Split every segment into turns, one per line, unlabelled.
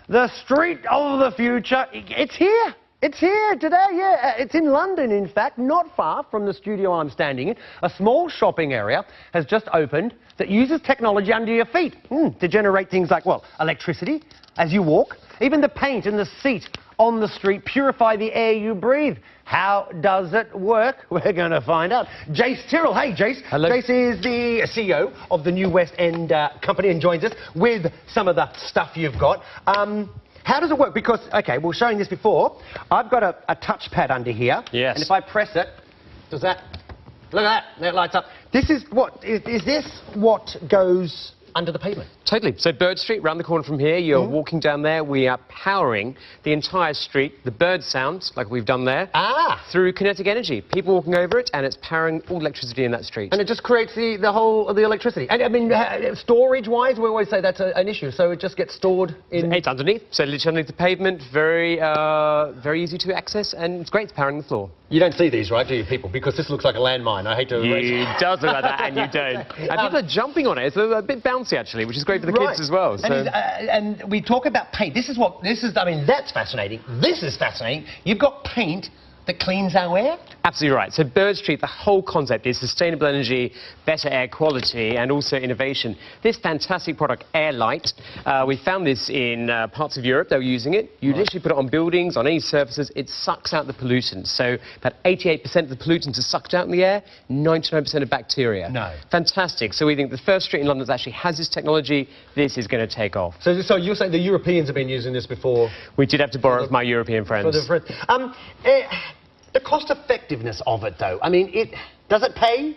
The street of the future, it's here. It's here today, yeah. It's in London, in fact, not far from the studio I'm standing in. A small shopping area has just opened that uses technology under your feet to generate things like, well, electricity as you walk. Even the paint and the seat on the street purify the air you breathe. How does it work? We're going to find out. Jace Tyrrel. Hey, Jace.
Hello.
Jace is the CEO of the New West End company and joins us with some of the stuff you've got. How does it work? Because, OK, we were showing this before. I've got a touchpad under here.
Yes.
And if I press it, does that... Look at that. That lights up. This is what... Is this what goes under the pavement?
Totally. So Bird Street, round the corner from here, you're walking down there. We are powering the entire street, the bird sounds, like we've done there, through kinetic energy. People walking over it, and it's powering all electricity in that street.
And it just creates the whole of the electricity. And I mean, storage-wise, we always say that's an issue. So it just gets stored in...
It's underneath, so literally underneath the pavement, very easy to access, and it's great. It's powering the floor.
You don't see these, right, do you, people? Because this looks like a landmine. I hate to...
It does look like that, and you don't. And people are jumping on it. It's a bit bouncy, actually, which is great for the kids as well. So.
And we talk about paint. I mean, that's fascinating. This is fascinating. You've got paint that cleans our air?
Absolutely right. So Bird Street, the whole concept is sustainable energy, better air quality, and also innovation. This fantastic product, Air Light, we found this in parts of Europe. They were using it. You literally put it on buildings, on any surfaces. It sucks out the pollutants. So about 88% of the pollutants are sucked out in the air, 99% of bacteria.
No.
Fantastic. So we think the first street in London that actually has this technology. This is going to take off.
So you're saying the Europeans have been using this before?
We did have to borrow it from my European friends.
The cost-effectiveness of it, though, I mean, does it pay?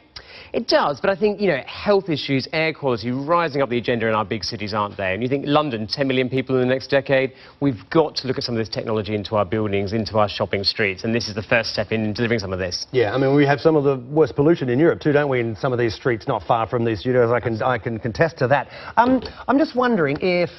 It does, but I think, you know, health issues, air quality, rising up the agenda in our big cities, aren't they? And you think London, 10 million people in the next decade, we've got to look at some of this technology into our buildings, into our shopping streets, and this is the first step in delivering some of this. Yeah, I mean, we have some of the worst pollution in Europe too, don't we, in some of these streets not far from these studios. I can contest to that. I'm just wondering if...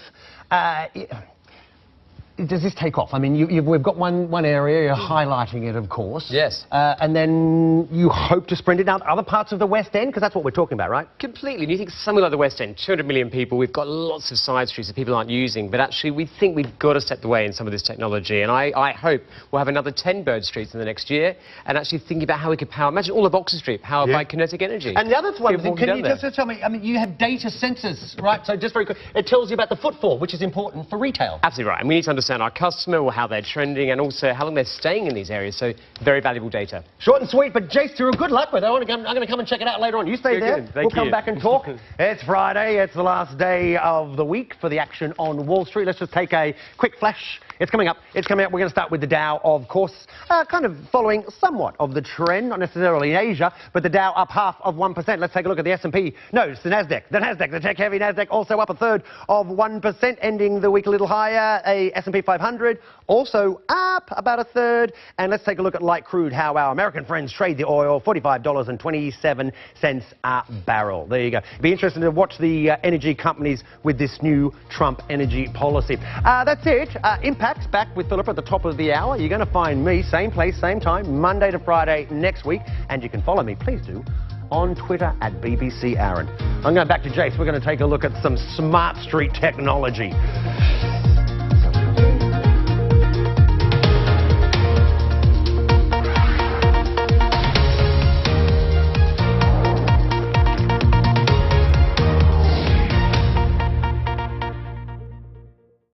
does this take off? I mean, we've got one area, you're highlighting it, of course. Yes. And then you hope to sprint it out other parts of the West End, because that's what we're talking about, right? Completely. And you think somewhere like the West End, 200 million people, we've got lots of side streets that people aren't using, but actually we think we've got to step the way in some of this technology, and I hope we'll have another 10 Bird Streets in the next year, and actually thinking about how we could power, imagine all of Oxford Street powered by kinetic energy. And the other one, can you just tell me, I mean, you have data sensors, right? So just very quick, it tells you about the footfall, which is important for retail. Absolutely right, and we need to understand our customer, or how they're trending, and also how long they're staying in these areas. So very valuable data. Short and sweet, but Jace Tyrrel, good luck with it. I'm going to come and check it out later on. You stay there. We'll come back and talk. It's Friday. It's the last day of the week for the action on Wall Street. Let's just take a quick flash. It's coming up. It's coming up. We're going to start with the Dow, of course, kind of following somewhat of the trend, not necessarily in Asia, but the Dow up 0.5%. Let's take a look at the S&P. No, it's the Nasdaq. The tech-heavy Nasdaq, also up 1/3%, ending the week a little higher. A S&P 500 also up about 1/3. And let's take a look at light crude, how our American friends trade the oil, $45.27 a barrel. There you go. Be interested to watch the energy companies with this new Trump energy policy. That's it. Impact back with Philip at the top of the hour. You're going to find me, same place, same time, Monday to Friday next week. And you can follow me, please do, on Twitter at BBC Aaron. I'm going back to Jace. We're going to take a look at some smart street technology.